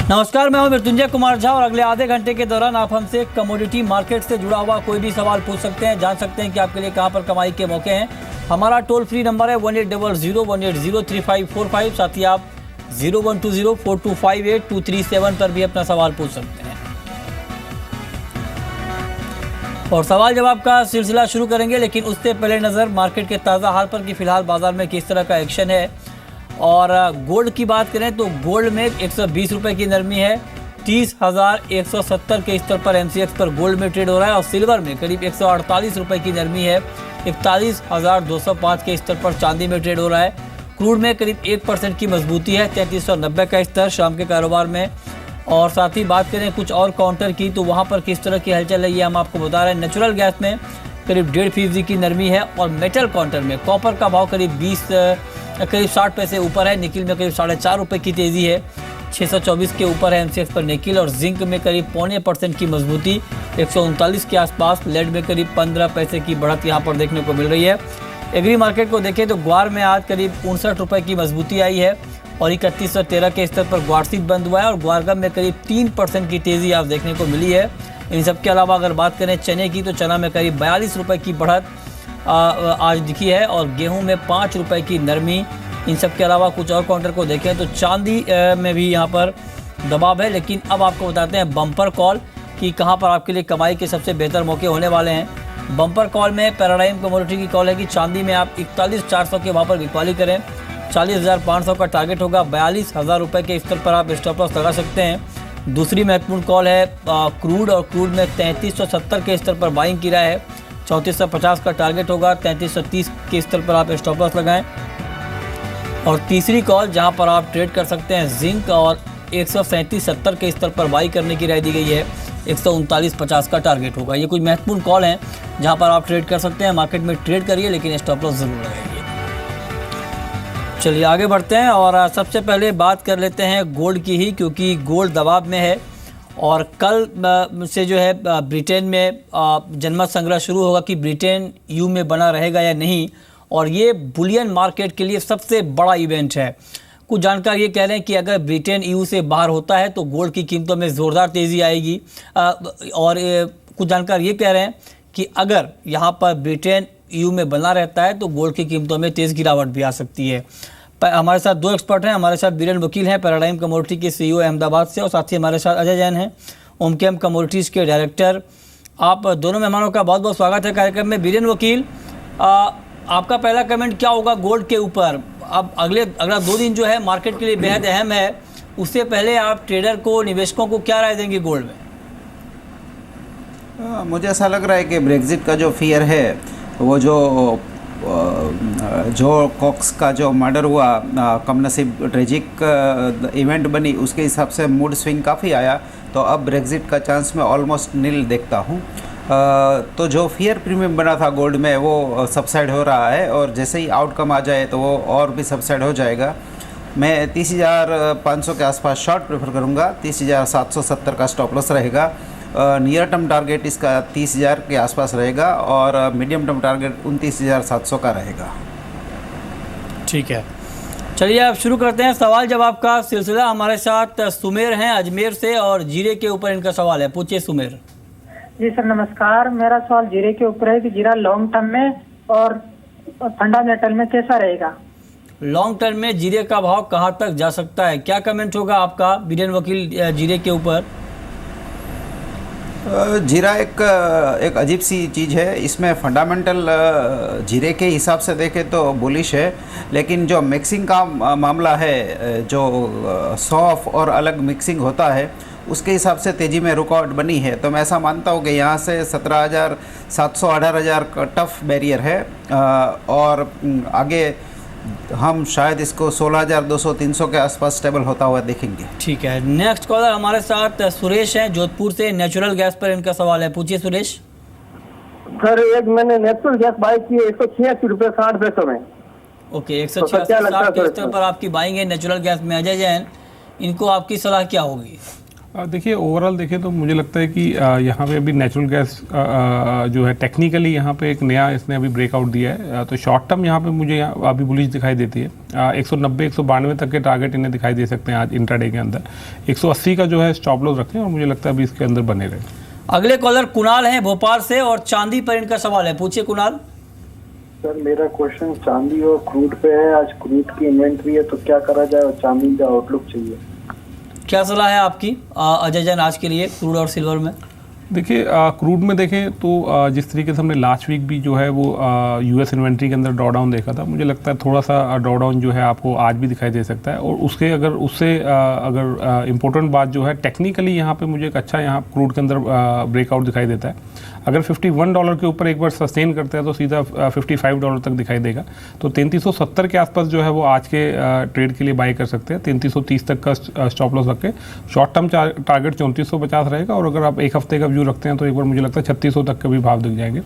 नमस्कार, मैं हूं मृत्युंजय कुमार झा और अगले आधे घंटे के दौरान आप हमसे कमोडिटी मार्केट से जुड़ा हुआ कोई भी सवाल पूछ सकते हैं, जान सकते हैं कि आपके लिए कहां पर कमाई के मौके हैं। हमारा टोल फ्री नंबर है 1800-180-3545। साथ ही आप 0120-4258-237 पर भी अपना सवाल पूछ सकते हैं। और सवाल जवाब का सिलसिला शुरू करेंगे, लेकिन उससे पहले नजर मार्केट के ताज़ा हाल पर कि फिलहाल बाजार में किस तरह का एक्शन है। और गोल्ड की बात करें तो गोल्ड में 120 रुपये की नरमी है। 30,170 के स्तर पर एमसीएक्स पर गोल्ड में ट्रेड हो रहा है। और सिल्वर में करीब 148 रुपये की नरमी है। 41,205 के स्तर पर चांदी में ट्रेड हो रहा है। क्रूड में करीब 1% की मजबूती है। 3390 का स्तर शाम के कारोबार में। और साथ ही बात करें कुछ और काउंटर की तो वहाँ पर किस तरह की हलचल है ये हम आपको बता रहे हैं। नेचुरल गैस में करीब 1.5% की नरमी है। और मेटल काउंटर में कॉपर का भाव करीब 60 पैसे ऊपर है। निकिल में करीब 4.5 रुपये की तेज़ी है। 624 के ऊपर है एमसीएक्स पर निकिल। और जिंक में करीब 0.25% की मजबूती 139 के आसपास। लेड में करीब 15 पैसे की बढ़त यहाँ पर देखने को मिल रही है। एग्री मार्केट को देखें तो ग्वार में आज करीब 59 रुपये की मजबूती आई है। और 3113 के स्तर पर ग्वारसीट बंद हुआ है। और ग्वारगम में करीब 3% की तेज़ी आप देखने को मिली है। इन सब के अलावा अगर बात करें चने की तो चना में करीब 42 रुपये की बढ़त आज दिखी है। और गेहूं में 5 रुपये की नरमी। इन सब के अलावा कुछ और काउंटर को देखें तो चांदी में भी यहाँ पर दबाव है। लेकिन अब आपको बताते हैं बम्पर कॉल कि कहाँ पर आपके लिए कमाई के सबसे बेहतर मौके होने वाले हैं। बम्पर कॉल में पैराडाइम कमोडिटी की कॉल है कि चांदी में आप 41,400 के भाव पर बिकवाली करें। 40,500 का टारगेट होगा। 42,000 रुपये के स्तर पर आप स्टॉप लॉस लगा सकते हैं। दूसरी महत्वपूर्ण कॉल है क्रूड। और क्रूड में 3370 के स्तर पर बाइंग की राय है। 3450 का टारगेट होगा। 3330 के स्तर पर आप स्टॉप लॉस लगाएं। और तीसरी कॉल जहां पर आप ट्रेड कर सकते हैं जिंक। और 137.70 के स्तर पर बाई करने की राय दी गई है। 139.50 का टारगेट होगा। ये कुछ महत्वपूर्ण कॉल हैं जहां पर आप ट्रेड कर सकते हैं। मार्केट में ट्रेड करिए लेकिन स्टॉप लॉस जरूर लगाइए। चलिए आगे बढ़ते हैं और सबसे पहले बात कर लेते हैं गोल्ड की ही, क्योंकि गोल्ड दबाव में है। और कल से जो है ब्रिटेन में जनमत संग्रह शुरू होगा कि ब्रिटेन ईयू में बना रहेगा या नहीं। और ये बुलियन मार्केट के लिए सबसे बड़ा इवेंट है। कुछ जानकार ये कह रहे हैं कि अगर ब्रिटेन ईयू से बाहर होता है तो गोल्ड की कीमतों में ज़ोरदार तेज़ी आएगी। और कुछ जानकार ये कह रहे हैं कि अगर यहाँ पर ब्रिटेन ईयू में बना रहता है तो गोल्ड की कीमतों में तेज़ गिरावट भी आ सकती है। हमारे साथ दो एक्सपर्ट हैं। हमारे साथ बीरेन वकील हैं, पैराडाइम कमोडिटी के CEO अहमदाबाद से। और साथ ही हमारे साथ अजय जैन हैं, ओमकेम कमोडिटीज़ के डायरेक्टर। आप दोनों मेहमानों का बहुत बहुत स्वागत है कार्यक्रम में। बीरेन वकील, आपका पहला कमेंट क्या होगा गोल्ड के ऊपर? अब अगला 2 दिन जो है मार्केट के लिए बेहद अहम है। उससे पहले आप ट्रेडर को, निवेशकों को क्या राय देंगे गोल्ड में? मुझे ऐसा लग रहा है कि ब्रेग्जिट का जो फियर है, वो जो कॉक्स का जो मर्डर हुआ, कमनसीब ट्रेजिक इवेंट बनी, उसके हिसाब से मूड स्विंग काफ़ी आया। तो अब ब्रेग्जिट का चांस मैं ऑलमोस्ट नील देखता हूँ। तो जो फियर प्रीमियम बना था गोल्ड में वो सबसाइड हो रहा है। और जैसे ही आउटकम आ जाए तो वो और भी सबसाइड हो जाएगा। मैं 30,500 के आसपास शॉर्ट प्रेफर करूँगा। 30,770 का स्टॉप लॉस रहेगा। नियर टर्म टारगेट इसका 30,000 के आसपास रहेगा। और मीडियम टर्म टारगेट 29,700 का रहेगा। ठीक है, चलिए अब शुरू करते हैं सवाल जवाब का सिलसिला। हमारे साथ सुमेर हैं अजमेर से और जीरे के ऊपर इनका सवाल है। पूछिए सुमेर। जी सर नमस्कार। मेरा सवाल जीरे के ऊपर है कि जीरा लॉन्ग टर्म में और फंडामेंटल में कैसा रहेगा? लॉन्ग टर्म में जीरे का भाव कहां तक जा सकता है? क्या कमेंट होगा आपका बीरेन वकील जीरे के ऊपर? जीरा एक अजीब सी चीज़ है। इसमें फंडामेंटल जीरे के हिसाब से देखें तो बुलिश है, लेकिन जो मिक्सिंग का मामला है, जो सॉफ और अलग मिक्सिंग होता है, उसके हिसाब से तेज़ी में रुकावट बनी है। तो मैं ऐसा मानता हूँ कि यहाँ से 17,700 18,000 का टफ बैरियर है। और आगे हम शायद इसको 16,200-300 के आसपास स्टेबल होता हुआ देखेंगे। ठीक है, नेक्स्ट कॉलर हमारे साथ सुरेश हैं जोधपुर से। नेचुरल गैस पर इनका सवाल है। पूछिए सुरेश। सर एक मैंने नेचुरल गैस बाई की 186 रुपये 60 पैसों में। ओके, 186 के स्तर पर आपकी बाइंग है नेचुरल गैस में। अजय जैन, इनको आपकी सलाह क्या होगी? देखिए ओवरऑल देखें तो मुझे लगता है कि यहाँ पे अभी नेचुरल गैस जो है टेक्निकली यहाँ पे एक नया इसने अभी ब्रेकआउट दिया है, तो शॉर्ट टर्म यहाँ पे मुझे अभी बुलिश दिखाई देती है। 190 192 तक के टारगेट इन्हें दिखाई दे सकते हैं आज इंट्राडे के अंदर। 180 का जो है स्टॉप लॉस रखें और मुझे लगता है अभी इसके अंदर बने रहे। अगले कॉलर कुणाल हैं भोपाल से और चांदी पर इनका सवाल है, पूछिए कुणाल। सर मेरा क्वेश्चन चांदी और क्रूड पे है। आज क्रूड की इन्वेंट्री है तो क्या करा जाए और चांदी का आउटलुक चाहिए। क्या सलाह है आपकी अजय जैन आज के लिए क्रूड और सिल्वर में? देखिए क्रूड में देखें तो जिस तरीके से हमने लास्ट वीक भी जो है वो यूएस इन्वेंट्री के अंदर ड्रॉ डाउन देखा था, मुझे लगता है थोड़ा सा ड्रॉ डाउन जो है आपको आज भी दिखाई दे सकता है। और उसके उससे इम्पोर्टेंट बात जो है टेक्निकली यहाँ पे मुझे एक अच्छा यहाँ क्रूड के अंदर ब्रेकआउट दिखाई देता है। अगर $51 के ऊपर एक बार सस्टेन करता है तो सीधा $55 तक दिखाई देगा। तो 3370 के आसपास जो है वो आज के ट्रेड के लिए बाई कर सकते हैं। 3330 तक का स्टॉप लॉस रख के शॉर्ट टर्म टारगेट 3450 रहेगा। और अगर आप एक हफ्ते का व्यू रखते हैं तो एक बार मुझे लगता है 3600 तक के भी भाव दिख जाएंगे।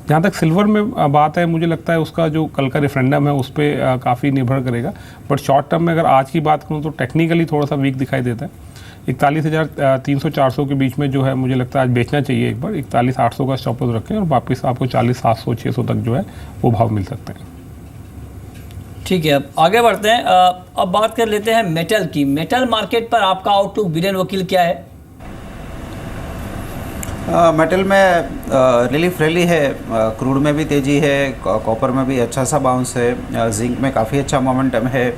जहाँ तक सिल्वर में बात है, मुझे लगता है उसका जो कल का रेफरेंडम है उस पर काफ़ी निर्भर करेगा। बट शॉर्ट टर्म में अगर आज की बात करूँ तो टेक्निकली थोड़ा सा वीक दिखाई देता है। 41,300-400 के बीच में जो है मुझे लगता है आज बेचना चाहिए एक बार। 41,800 का स्टॉप लॉस रखें और वापस आपको 40,700-600 तक जो है वो भाव मिल सकते हैं। ठीक है, अब आगे बढ़ते हैं। अब बात कर लेते हैं मेटल की। मेटल मार्केट पर आपका आउटलुक बीरेन वकील क्या है? मेटल में रिलीफ रैली है, क्रूड में भी तेज़ी है, कॉपर में भी अच्छा सा बाउंस है, जिंक में काफ़ी अच्छा मोमेंटम है।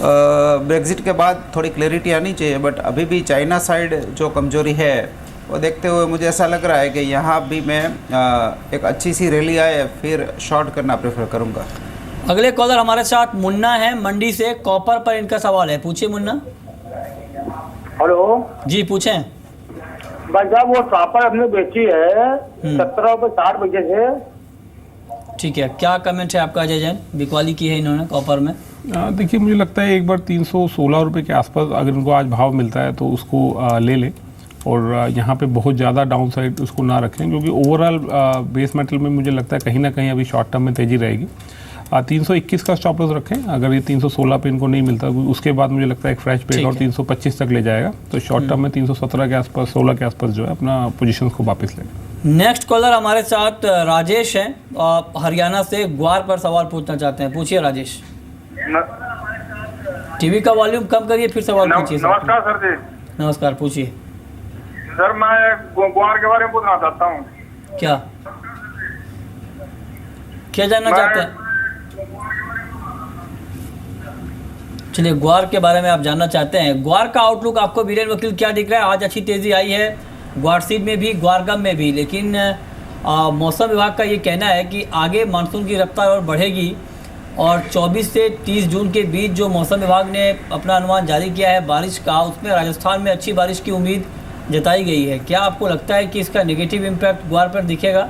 ब्रेग्जिट के बाद थोड़ी क्लैरिटी आनी चाहिए, बट अभी भी चाइना साइड जो कमजोरी है वो देखते हुए मुझे ऐसा लग रहा है कि यहाँ भी मैं एक अच्छी सी रैली आए फिर शॉर्ट करना प्रेफर करूँगा। अगले कॉलर हमारे साथ मुन्ना है मंडी से। कॉपर पर इनका सवाल है, पूछिए मुन्ना। हेलो जी पूछें। भाई साहब, वो कॉपर हमने बेची है 17 बजे से। ठीक है, क्या कमेंट है आपका अजय जैन? बिकवाली की है इन्होंने कॉपर में। देखिए मुझे लगता है एक बार 316 रुपये के आसपास अगर उनको आज भाव मिलता है तो उसको ले लें और यहाँ पे बहुत ज़्यादा डाउन साइड उसको ना रखें, क्योंकि ओवरऑल बेस मेटल में मुझे लगता है कहीं ना कहीं अभी शॉर्ट टर्म में तेज़ी रहेगी। 321 का स्टॉप लॉस रखें। अगर ये 316 पे इनको नहीं मिलता उसके बाद मुझे लगता है एक फ्रेश ब्रेकआउट 325 तक ले जाएगा। तो शॉर्ट टर्म में 317 के आसपास 16 के आसपास जो है अपना पोजीशन को वापस लें। नेक्स्ट कॉलर हमारे साथ राजेश हैं, हरियाणा से। ग्वार पर सवाल पूछना चाहते हैं, पूछिए राजेश। टीवी का वॉल्यूम कम करिए फिर सवाल पूछिए। नमस्कार सर जी। नमस्कार, पूछिए। सर मैं ग्वार के बारे में पूछना चाहता हूँ। क्या जानना चाहते हैं? चलिए, ग्वार के बारे में आप जानना चाहते हैं। ग्वार का आउटलुक आपको बीरेन वकील क्या दिख रहा है? आज अच्छी तेजी आई है ग्वार सीड में भी, ग्वार गम में भी, लेकिन मौसम विभाग का ये कहना है कि आगे मानसून की रफ्तार और बढ़ेगी और 24 से 30 जून के बीच जो मौसम विभाग ने अपना अनुमान जारी किया है बारिश का, उसमें राजस्थान में अच्छी बारिश की उम्मीद जताई गई है। क्या आपको लगता है कि इसका नेगेटिव इम्पैक्ट ग्वार पर दिखेगा?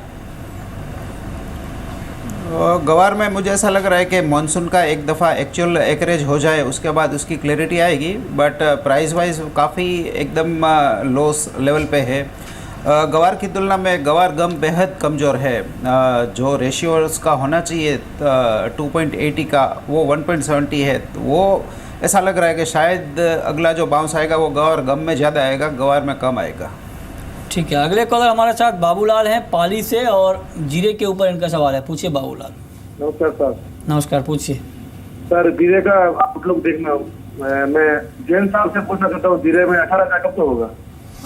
ग्वार में मुझे ऐसा लग रहा है कि मानसून का एक दफ़ा एक्चुअल एकरेज हो जाए उसके बाद उसकी क्लैरिटी आएगी, बट प्राइस वाइज काफ़ी एकदम लो लेवल पे है। ग्वार की तुलना में ग्वार गम बेहद कमज़ोर है। जो रेशियो उसका होना चाहिए 2.80 का वो 1.70 है। तो वो ऐसा लग रहा है कि शायद अगला जो बाउंस आएगा वो ग्वार गम में ज़्यादा आएगा, ग्वार में कम आएगा। ठीक है, अगले कॉलर हमारे साथ बाबूलाल हैं पाली से और जीरे के ऊपर इनका सवाल है, पूछिए बाबूलाल। नमस्कार सर। नमस्कार, पूछिए। सर जीरे का आउटलुक देखना, मैं जैन साहब से पूछना चाहता हूँ, जीरे में 18 का कब तक होगा?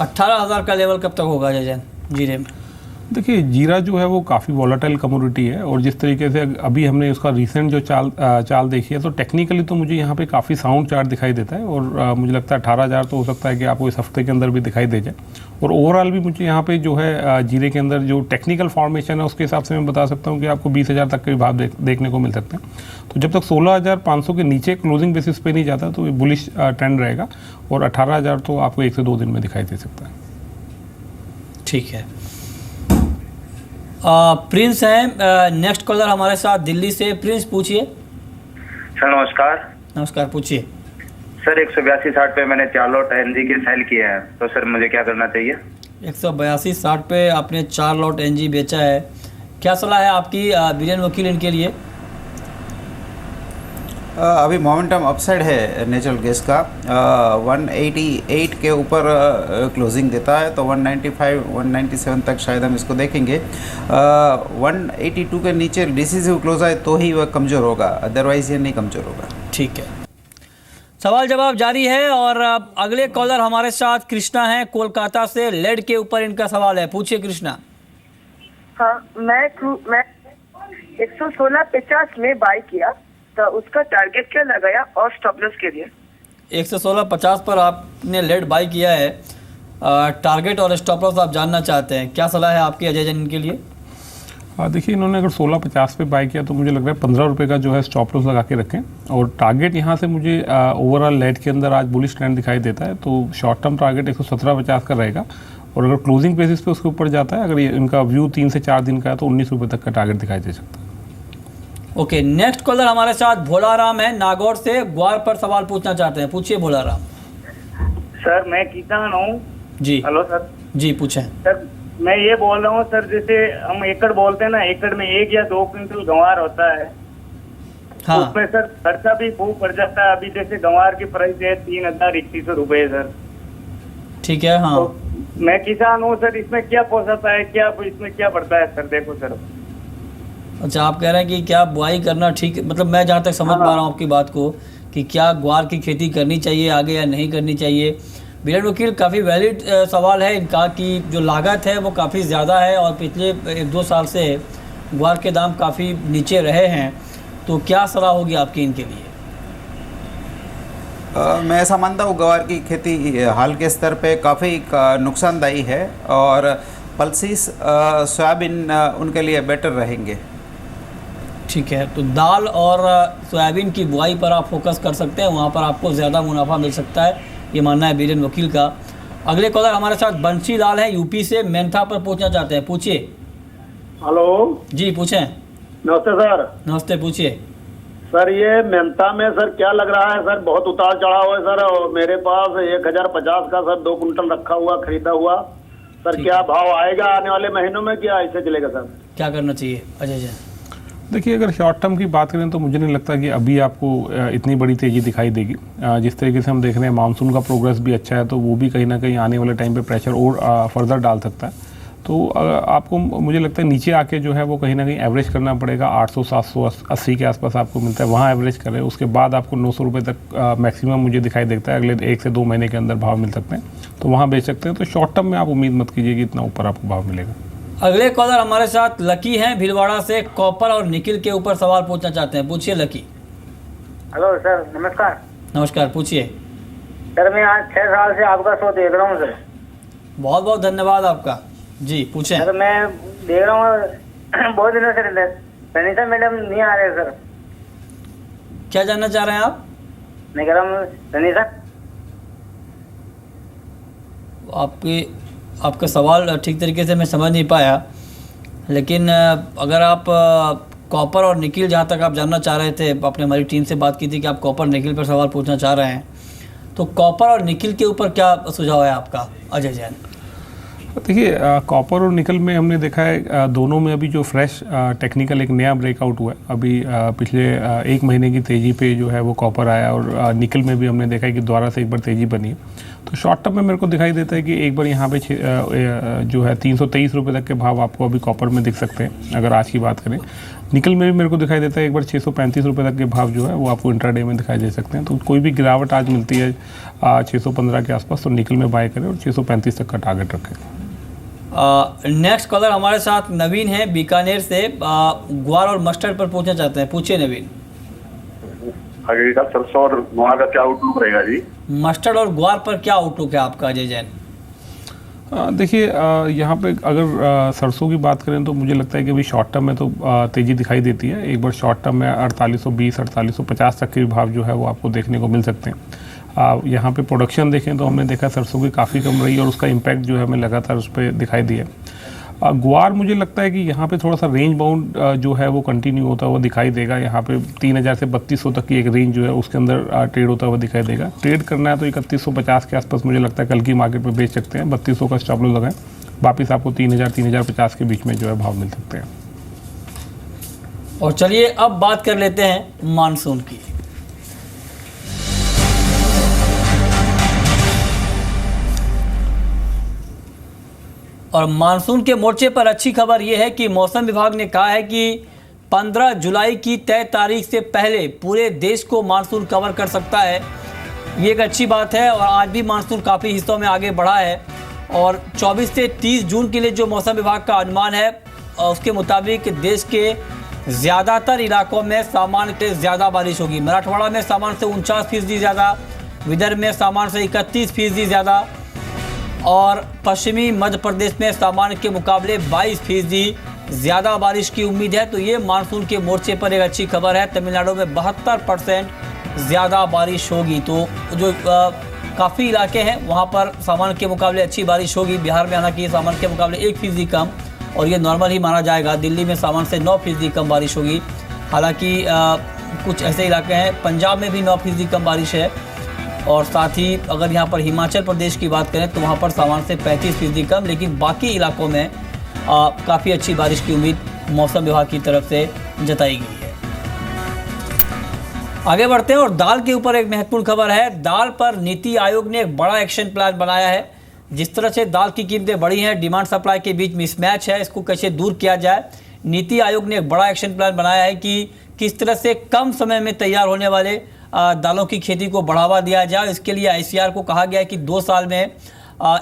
18,000 का लेवल कब तक होगा अजय जैन जीरे में? देखिए जीरा जो है वो काफ़ी वॉलेटाइल कमोडिटी है और जिस तरीके से अभी हमने उसका रिसेंट जो चाल देखी है तो टेक्निकली तो मुझे यहाँ पे काफ़ी साउंड चार्ट दिखाई देता है और मुझे लगता है 18,000 तो हो सकता है कि आपको इस हफ्ते के अंदर भी दिखाई दे जाए। और ओवरऑल भी मुझे यहाँ पे जो है जीरे के अंदर जो टेक्निकल फॉर्मेशन है उसके हिसाब से मैं बता सकता हूँ कि आपको 20,000 तक के भी भाव देखने को मिल सकते हैं। तो जब तक 16,500 के नीचे क्लोजिंग बेसिस पे नहीं जाता तो ये बुलिश ट्रेंड रहेगा और 18,000 तो आपको 1 से 2 दिन में दिखाई दे सकता है। ठीक है, प्रिंस हैं नेक्स्ट कॉलर हमारे साथ दिल्ली से। प्रिंस पूछिए। सर नमस्कार। नमस्कार, पूछिए। सर 182.60 पे मैंने 4 लॉट एनजी के सेल किए हैं, तो सर मुझे क्या करना चाहिए? 182.60 पे आपने 4 लॉट एनजी बेचा है, क्या सलाह है आपकी बीरेन वकील इनके लिए? अभी मोमेंटम अपसाइड है नेचुरल गैस का। 188 के ऊपर क्लोजिंग देता है, तो 195 197 तक शायद हम इसको देखेंगे। 182 के नीचे डिसिसिव क्लोज आए तो ही वह कमज़ोर होगा, अदरवाइज ये नहीं कमज़ोर होगा। ठीक है, सवाल जवाब जारी है और अगले कॉलर हमारे साथ कृष्णा हैं कोलकाता से। लेड के ऊपर इनका सवाल है, पूछिए कृष्णा। हाँ, मैं 116.50 में बाय किया, तो उसका टारगेट क्या लगाया और स्टॉप लॉस के लिए? 116.50 पर आपने लेड बाई किया है, टारगेट और स्टॉप लॉस आप जानना चाहते हैं, क्या सलाह है आपकी अजय जैन के लिए? देखिए, इन्होंने अगर 16.50 पे बाय किया तो मुझे लग रहा है 15 रुपये का जो है स्टॉप लॉस लगा के रखें। और टारगेट यहाँ से मुझे ओवरऑल लेड के अंदर आज बुलिश ट्रेंड दिखाई देता है, तो शॉर्ट टर्म टारगेट 117.50 का रहेगा। और अगर क्लोजिंग बेसिस पे उसके ऊपर जाता है, अगर ये इनका व्यू 3 से 4 दिन का है, तो 19 रुपये तक का टारगेट दिखाई दे सकता है। ओके, नेक्स्ट कॉलर हमारे साथ भोलाराम है नागौर से, ग्वार पर सवाल पूछना चाहते हैं, पूछिए भोलाराम। सर, मैं किसान हूँ जी। Hello sir. जी पूछें। सर, मैं ये बोल रहा हूँ सर, जैसे हम एकड़ बोलते हैं ना, एकड़ में 1 या 2 क्विंटल गंवार होता है। हाँ। उसमें सर खर्चा भी खूब पड़ जाता है। अभी जैसे गंवार की प्राइस है 3,3100 रुपये सर। ठीक है। हाँ, तो मैं किसान हूँ सर, इसमें क्या पोसाता है, क्या इसमें क्या पड़ता है सर? देखो सर। अच्छा, आप कह रहे हैं कि क्या बुआई करना ठीक, मतलब मैं जहाँ तक समझ पा रहा हूँ आपकी बात को, कि क्या ग्वार की खेती करनी चाहिए आगे या नहीं करनी चाहिए। बिलन वकील, काफ़ी वैलिड सवाल है इनका कि जो लागत है वो काफ़ी ज़्यादा है और पिछले 1-2 साल से ग्वार के दाम काफ़ी नीचे रहे हैं, तो क्या सलाह होगी आपकी इनके लिए? मैं ऐसा मानता हूँ ग्वार की खेती हाल के स्तर पे काफ़ी नुकसानदायी है और पल्सिस सोयाबीन उनके लिए बेटर रहेंगे। ठीक है, तो दाल और सोयाबीन की बुआई पर आप फोकस कर सकते हैं, वहाँ पर आपको ज़्यादा मुनाफा मिल सकता है, ये मानना है बीरेन वकील का। अगले कॉलर हमारे साथ बंशी लाल है यूपी से, मेंथा पर पूछना चाहते हैं, पूछिए। हेलो जी पूछें। नमस्ते सर। नमस्ते, पूछिए। सर, ये मेहनता में सर क्या लग रहा है सर? बहुत उतार चढ़ाव है सर, और मेरे पास 1050 का सर 2 कुंटल रखा हुआ, खरीदा हुआ सर। क्या भाव आएगा आने वाले महीनों में, क्या ऐसे चलेगा सर? क्या करना चाहिए अजय जैन? देखिए, अगर शॉर्ट टर्म की बात करें तो मुझे नहीं लगता कि अभी आपको इतनी बड़ी तेज़ी दिखाई देगी। जिस तरीके से हम देख रहे हैं मानसून का प्रोग्रेस भी अच्छा है, तो वो भी कहीं ना कहीं आने वाले टाइम पे प्रेशर और फर्दर डाल सकता है। तो आपको मुझे लगता है नीचे आके जो है वो कहीं ना कहीं एवरेज करना पड़ेगा। 800-780 के आसपास आपको मिलता है, वहाँ एवरेज करें। उसके बाद आपको 900 रुपये तक मैक्सिमम मुझे दिखाई देता है, अगले 1 से 2 महीने के अंदर भाव मिल सकते हैं, तो वहाँ बेच सकते हैं। तो शॉर्ट टर्म में आप उम्मीद मत कीजिए कि इतना ऊपर आपको भाव मिलेगा। अगले कॉलर हमारे साथ लकी हैं भीलवाड़ा से, कॉपर और निकिल के ऊपर सवाल पूछना चाहते हैं, पूछिए लकी। हेलो सर, नमस्कार। नमस्कार, पूछिए। सर, मैं आज 6 साल से आपका शो देख रहा हूँ सर। बहुत बहुत धन्यवाद आपका। जी पूछें। सर, मैं देख रहा हूँ बहुत दिनों से रनीता मैडम नहीं आ रहे सर। क्या जानना चाह रहे हैं आप? मैं कह रहा हूँ रनीता। आपका सवाल ठीक तरीके से मैं समझ नहीं पाया, लेकिन अगर आप कॉपर और निकिल, जहाँ तक आप जानना चाह रहे थे, आपने हमारी टीम से बात की थी कि आप कॉपर निकिल पर सवाल पूछना चाह रहे हैं, तो कॉपर और निकिल के ऊपर क्या सुझाव है आपका अजय जैन? देखिए, कॉपर और निकल में हमने देखा है दोनों में अभी जो फ्रेश टेक्निकल एक नया ब्रेकआउट हुआ है। अभी पिछले 1 महीने की तेज़ी पे जो है वो कॉपर आया, और निकल में भी हमने देखा है कि दोबारा से एक बार तेज़ी बनी है। तो शॉर्ट टर्म में मेरे को दिखाई देता है कि एक बार यहाँ पे जो है 323 रुपये तक के भाव आपको अभी कॉपर में दिख सकते हैं, अगर आज की बात करें। निकल में भी मेरे को दिखाई देता है एक बार 635 रुपये तक के भाव जो है वो आपको इंट्राडे में दिखाई दे सकते हैं। तो कोई भी गिरावट आज मिलती है 615 के आसपास, तो निकल में बाय करें और 635 तक का टारगेट रखें। नेक्स्ट कॉलर हमारे साथ नवीन है बीकानेर से, ग्वार और मस्टर्ड पर पूछना चाहते हैं, पूछिए नवीन। आगे का सरसों और ग्वार का क्या आउटलुक रहेगा जी? मस्टर्ड और ग्वार पर क्या आउटलुक है आपका अजय जैन? देखिए, यहाँ पे अगर सरसों की बात करें तो मुझे लगता है कि अभी शॉर्ट टर्म में तो तेज़ी दिखाई देती है। एक बार शॉर्ट टर्म में 4820 4850 तक के भाव जो है वो आपको देखने को मिल सकते हैं। यहाँ पे प्रोडक्शन देखें तो हमने देखा सरसों की काफ़ी कम रही और उसका इम्पैक्ट जो है हमें लगातार उस पर दिखाई दिया। ग्वार मुझे लगता है कि यहाँ पे थोड़ा सा रेंज बाउंड जो है वो कंटिन्यू होता हुआ दिखाई देगा। यहाँ पे 3000 से 3200 तक की एक रेंज जो है उसके अंदर ट्रेड होता हुआ दिखाई देगा। ट्रेड करना है तो 3150 के आसपास मुझे लगता है कल की मार्केट में बेच सकते हैं। 3200 का स्टॉप लॉस लगाएं, वापस आपको 3000 3050 के बीच में जो है भाव मिल सकते हैं। और चलिए अब बात कर लेते हैं मानसून की। और मानसून के मोर्चे पर अच्छी खबर यह है कि मौसम विभाग ने कहा है कि 15 जुलाई की तय तारीख से पहले पूरे देश को मानसून कवर कर सकता है। ये एक अच्छी बात है और आज भी मानसून काफ़ी हिस्सों में आगे बढ़ा है और 24 से 30 जून के लिए जो मौसम विभाग का अनुमान है उसके मुताबिक देश के ज़्यादातर इलाकों में सामान्य से ज़्यादा बारिश होगी। मराठवाड़ा में सामान्य से 49% ज़्यादा, विदर्भ में सामान्य से 31% ज़्यादा और पश्चिमी मध्य प्रदेश में सामान्य के मुकाबले 22% ज़्यादा बारिश की उम्मीद है। तो ये मानसून के मोर्चे पर एक अच्छी खबर है। तमिलनाडु में 72% ज़्यादा बारिश होगी। तो जो काफ़ी इलाके हैं वहाँ पर सामान्य के मुकाबले अच्छी बारिश होगी। बिहार में हालांकि सामान्य के मुकाबले 1% कम और ये नॉर्मल ही माना जाएगा। दिल्ली में सामान्य से 9% कम बारिश होगी। हालांकि कुछ ऐसे इलाके हैं, पंजाब में भी 9% कम बारिश है और साथ ही अगर यहाँ पर हिमाचल प्रदेश की बात करें तो वहाँ पर सामान्य से 35% कम, लेकिन बाकी इलाकों में काफ़ी अच्छी बारिश की उम्मीद मौसम विभाग की तरफ से जताई गई है। आगे बढ़ते हैं और दाल के ऊपर एक महत्वपूर्ण खबर है। दाल पर नीति आयोग ने एक बड़ा एक्शन प्लान बनाया है। जिस तरह से दाल की कीमतें बढ़ी हैं, डिमांड सप्लाई के बीच मिसमैच है, इसको कैसे दूर किया जाए। नीति आयोग ने एक बड़ा एक्शन प्लान बनाया है कि किस तरह से कम समय में तैयार होने वाले दालों की खेती को बढ़ावा दिया जाए। इसके लिए ICAR को कहा गया है कि 2 साल में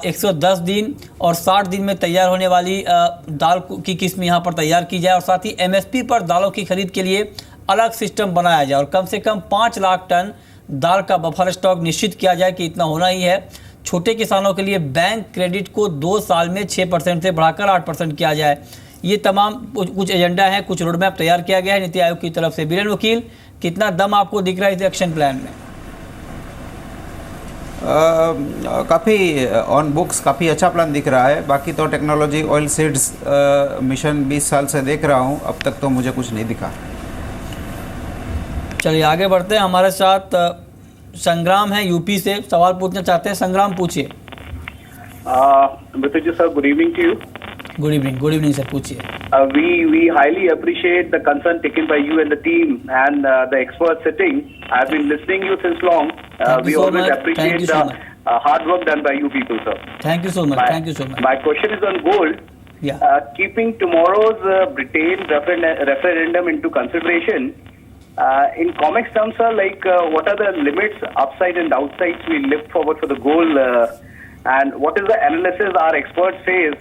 110 दिन और 60 दिन में तैयार होने वाली दाल की किस्म यहाँ पर तैयार की जाए और साथ ही MSP पर दालों की खरीद के लिए अलग सिस्टम बनाया जाए और कम से कम 5 लाख टन दाल का बफर स्टॉक निश्चित किया जाए कि इतना होना ही है। छोटे किसानों के लिए बैंक क्रेडिट को 2 साल में 6% से बढ़ाकर 8% किया जाए। ये तमाम कुछ एजेंडा है, कुछ रोड मैप तैयार किया गया है नीति आयोग की तरफ से। बीरेन वकील, कितना दम आपको दिख रहा है इस एक्शन प्लान में? काफ़ी ऑन बुक्स काफ़ी अच्छा प्लान दिख रहा है। बाकी तो टेक्नोलॉजी ऑयल सीड्स मिशन 20 साल से देख रहा हूँ, अब तक तो मुझे कुछ नहीं दिखा। चलिए आगे बढ़ते हैं। हमारे साथ संग्राम है यूपी से, सवाल पूछना चाहते हैं। संग्राम पूछिए। Mr. sir, good evening to you. Good evening sir, पूछिए। We highly appreciate the concern taken by you and the team and the expert sitting. I've been listening you since long. We always appreciate the hard work done by you people, sir. Thank you so much. Thank you so much. My question is on gold. Yeah. Keeping tomorrow's Britain referendum into consideration, in COMEX terms, sir, like what are the limits, upside and downsides we look forward for the gold, and what is the analysis our expert says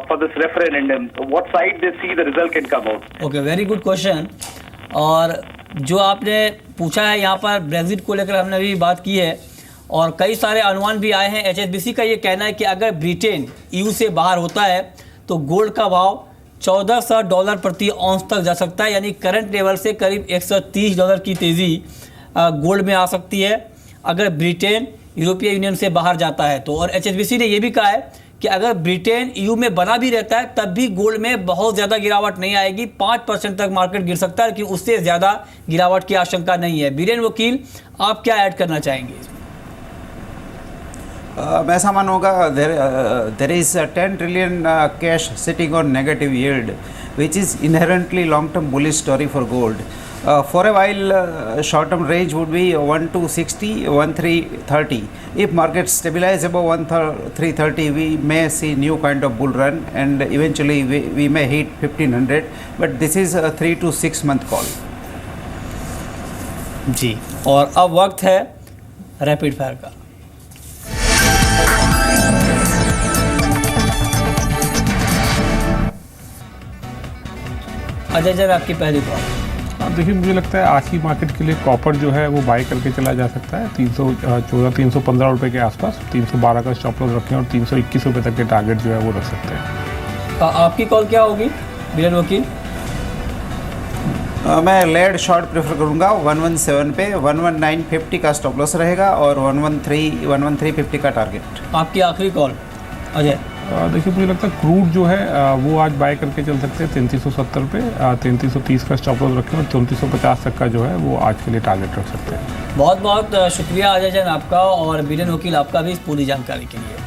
for this referendum? What side they see the result can come out? Okay, very good question. और जो आपने पूछा है यहाँ पर Brexit को लेकर हमने अभी बात की है और कई सारे अनुमान भी आए हैं। HSBC का ये कहना है कि अगर ब्रिटेन EU से बाहर होता है तो गोल्ड का भाव $1400 प्रति औंस तक जा सकता है, यानी करंट लेवल से करीब $130 की तेज़ी गोल्ड में आ सकती है अगर ब्रिटेन यूरोपीय यूनियन से बाहर जाता है तो। और HSBC ने यह भी कहा है कि अगर ब्रिटेन EU में बना भी रहता है तब भी गोल्ड में बहुत ज़्यादा गिरावट नहीं आएगी, 5% तक मार्केट गिर सकता है, लेकिन उससे ज़्यादा गिरावट की आशंका नहीं है। बीरेन वकील, आप क्या ऐड करना चाहेंगे इसमें? मैं ऐसा मानूंगा there is a 10 trillion cash sitting on negative yield, which is inherently long-term bullish story for gold. For a while, short-term range would be 1,260, 1,330. If markets stabilize above 1,330, we may see new kind of bull run, and eventually we may hit 1,500. But this is a 3 to 6 month call. जी, और अब वक्त है rapid fire का। Ajay sir, आपकी पहली call. देखिए, मुझे लगता है आज की मार्केट के लिए कॉपर जो है वो बाई करके चला जा सकता है 315 रुपये के आसपास। 312 का स्टॉप लॉस रखें और 321 रुपये तक के टारगेट जो है वो रख सकते हैं। आपकी कॉल क्या होगी बीरेन वकील? मैं लेड शॉर्ट प्रेफर करूंगा 117 पे। 11950 का स्टॉप लॉस रहेगा और 11350 का टारगेट। आपकी आखिरी कॉल अजय। देखिए, मुझे लगता है क्रूड जो है वो आज बाय करके चल सकते हैं 3370 पे। 3330 का स्टॉप लॉस रखें और 3450 तक का जो है वो आज के लिए टारगेट रख सकते हैं। बहुत बहुत शुक्रिया अजय जैन आपका और बीरेन वकील आपका भी इस पूरी जानकारी के लिए।